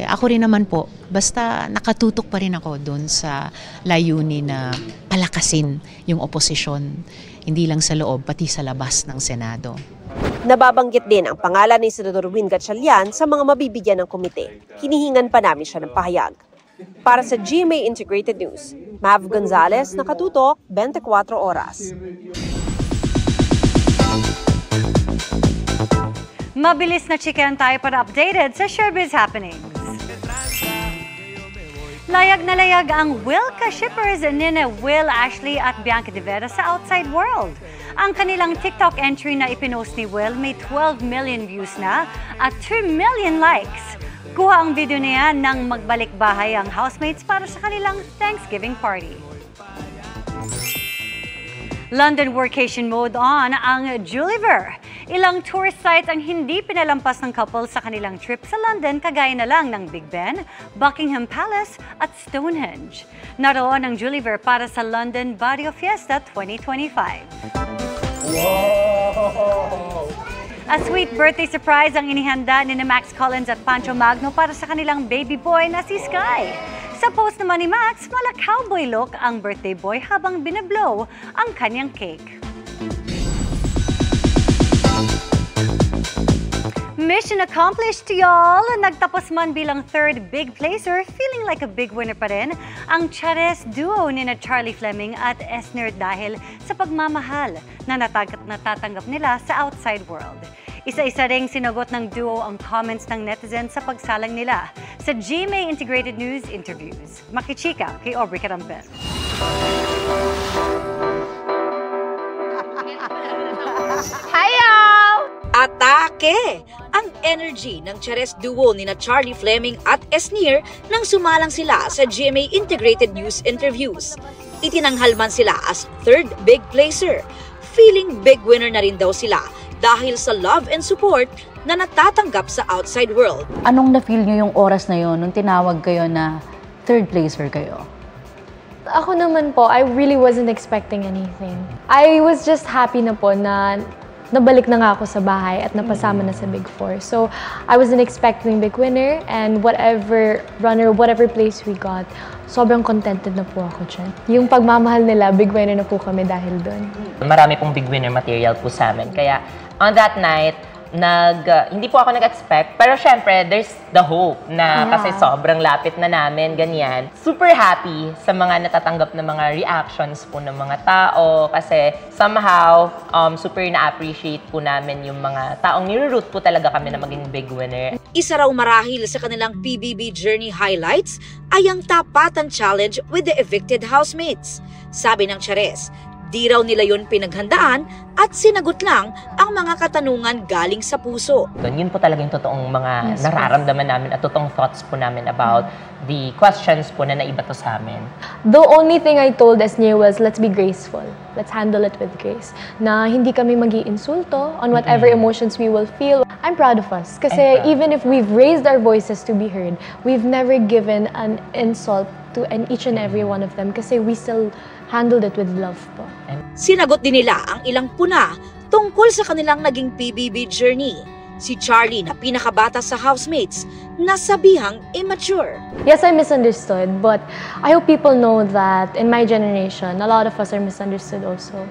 ako rin naman po, basta nakatutok pa rin ako doon sa layunin na palakasin yung oposisyon, hindi lang sa loob, pati sa labas ng Senado. Nababanggit din ang pangalan ni Senador Win Gatchalian sa mga mabibigyan ng komite. Hinihingan pa namin siya ng pahayag. Para sa GMA Integrated News, Mav Gonzalez, nakatutok, 24 oras. Mabilis na chikahan tayo para updated sa showbiz happenings. Layag na layag ang Wilka shippers nina Will Ashley at Bianca De Vera sa outside world. Ang kanilang TikTok entry na ipinost ni Will may 12 million views na at 2 million likes. Kuha ang video niya nang magbalik bahay ang housemates para sa kanilang Thanksgiving party. London workation mode on ang Juliver. Ilang tourist sites ang hindi pinalampas ng couple sa kanilang trip sa London, kagaya na lang ng Big Ben, Buckingham Palace at Stonehenge. Naroon ang Juliver para sa London Barrio Fiesta 2025. Wow! A sweet birthday surprise ang inihanda ni Max Collins at Pancho Magno para sa kanilang baby boy na si Sky. Sa post naman ni Max, mala cowboy look ang birthday boy habang binablow ang kanyang cake. Mission accomplished, y'all! Nagtapos man bilang third big placer, feeling like a big winner pa rin ang Chares duo ni na Charlie Fleming at Esner dahil sa pagmamahal na natatanggap nila sa outside world. Isa-isa ring sinagot ng duo ang comments ng netizens sa pagsalang nila sa GMA Integrated News interviews. Makichika kay Aubrey Carampel. Hi, y'all! Atake! Ang energy ng Chares duo ni na Charlie Fleming at Esner nang sumalang sila sa GMA Integrated News interviews. Itinanghal man sila as third big placer. Feeling big winner na rin daw sila dahil sa love and support na natatanggap sa outside world. Anong na-feel nyo yung oras na yon nung tinawag kayo na third placer kayo? Ako naman po, I really wasn't expecting anything. I was just happy na po na nabalik na nga ako sa bahay at napasama na sa Big Four. So, I wasn't expecting big winner and whatever runner, whatever place we got, sobrang contented na po ako dyan. Yung pagmamahal nila, big winner na po kami dahil doon. Marami pong big winner material po sa amin. Kaya, on that night, hindi po ako nag-expect. Pero syempre, there's the hope na kasi sobrang lapit na namin, ganyan. Super happy sa mga natatanggap na mga reactions po ng mga tao. Kasi somehow, super na-appreciate po namin yung mga taong niroot po talaga kami na maging big winner. Isa raw marahil sa kanilang PBB journey highlights ay ang Tapatan Challenge with the evicted housemates. Sabi ng Chares, di raw nila yun pinaghandaan at sinagot lang ang mga katanungan galing sa puso. Yun po talaga yung totoong mga nararamdaman namin at totoong thoughts po namin about the questions po na naiba to sa amin. The only thing I told Esner was, let's be graceful. Let's handle it with grace. Na hindi kami mag-iinsulto on whatever emotions we will feel. I'm proud of us. Kasi even if we've raised our voices to be heard, we've never given an insult to each and every one of them kasi we still handled it with love po. Sinagot din nila ang ilang puna tungkol sa kanilang naging PBB journey. Si Charlie na pinakabata sa housemates, nasabihang immature. Yes, I misunderstood, but I hope people know that in my generation, a lot of us are misunderstood also.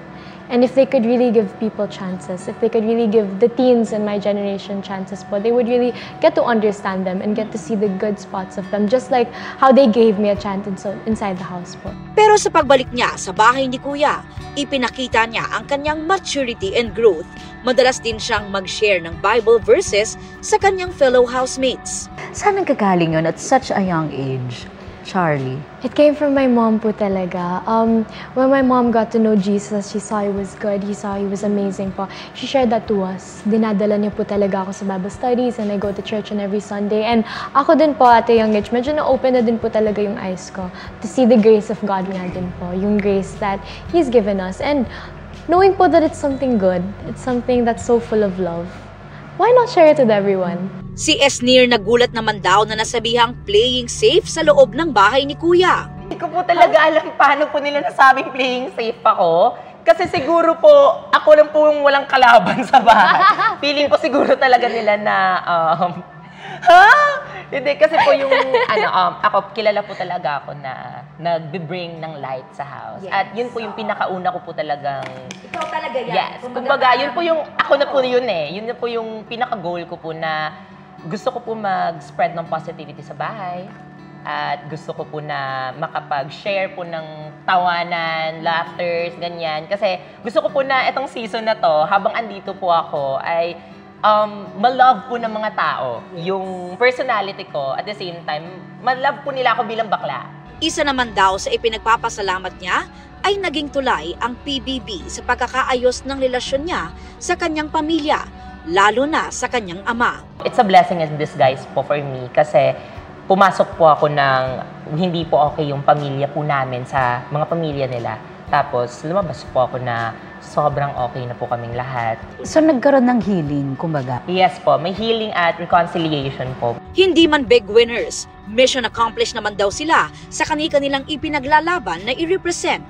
And if they could really give people chances, if they could really give the teens in my generation chances po, they would really get to understand them and get to see the good spots of them, just like how they gave me a chance inside the house po. Pero sa pagbalik niya sa bahay ni Kuya, ipinakita niya ang kanyang maturity and growth. Madalas din siyang mag-share ng Bible verses sa kanyang fellow housemates. Saan nagkagaling yun at such a young age, Charlie? It came from my mom po talaga. When my mom got to know Jesus, she saw he was good, he saw he was amazing po. She shared that to us. Dinadala niya po talaga ako sa Bible studies and I go to church on every Sunday. And ako din po at a young age, medyo na-open na din po talaga yung eyes ko to see the grace of God nga din po. Yung grace that He's given us. And knowing po that it's something good, it's something that's so full of love. Why not share it with everyone? Si Esner nagulat naman daw na nasabihang playing safe sa loob ng bahay ni Kuya. Hindi ko po talaga alam paano po nila nasabing playing safe ako. Kasi siguro po, ako lang po yung walang kalaban sa bahay. Feeling ko siguro talaga nila na, Hindi, kasi po yung, ako, kilala po talaga ako na nag-bring ng light sa house. Yes. At yun po yung pinakauna ko po talagang... Ikaw talaga yan. Yes. Kumbaga, yun po yung, ako na po yun eh. Yun na po yung pinaka-goal ko po na gusto ko po mag-spread ng positivity sa bahay. At gusto ko po na makapag-share po ng tawanan, laughters, ganyan. Kasi gusto ko po na itong season na to, habang andito po ako, ay ma-love po ng mga tao yung personality ko. At the same time, ma-love po nila ako bilang bakla. Isa naman daw sa ipinagpapasalamat niya ay naging tulay ang PBB sa pagkakaayos ng relasyon niya sa kanyang pamilya, lalo na sa kanyang ama. It's a blessing in disguise po for me kasi pumasok po ako ng hindi po okay yung pamilya po namin sa mga pamilya nila. Tapos lumabas po ako na sobrang okay na po kaming lahat. So nagkaroon ng healing, kumbaga? Yes po, may healing at reconciliation po. Hindi man big winners, mission accomplished naman daw sila sa kanilang ipinaglalaban na i-represent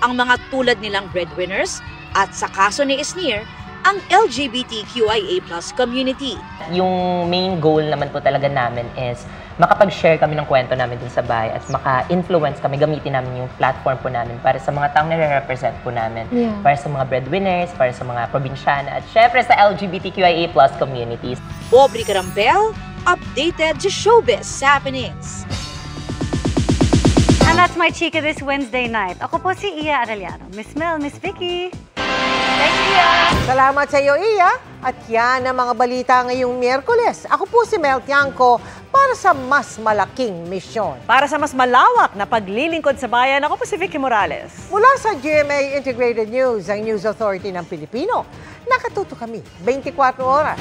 ang mga tulad nilang breadwinners at sa kaso ni Esner, ang LGBTQIA+ community. Yung main goal naman po talaga namin is makapag-share kami ng kwento namin dun sa bahay at maka-influence kami, gamitin namin yung platform po namin para sa mga taong nare-represent po namin. Yeah. Para sa mga breadwinners, para sa mga probinsyana, at syempre sa LGBTQIA+ communities. Aubrey Carampel, updated sa showbiz happenings. And that's my chika this Wednesday night. Ako po si Iya Arellano. Miss Mel, Miss Vicky. Thanks, Iya! Salamat sa iyo, Iya. At yan ang mga balita ngayong Miyerkules. Ako po si Mel Tiangco para sa mas malaking misyon. Para sa mas malawak na paglilingkod sa bayan, ako po si Vicky Morales. Mula sa GMA Integrated News, ang News Authority ng Pilipino, nakatuto kami 24 oras.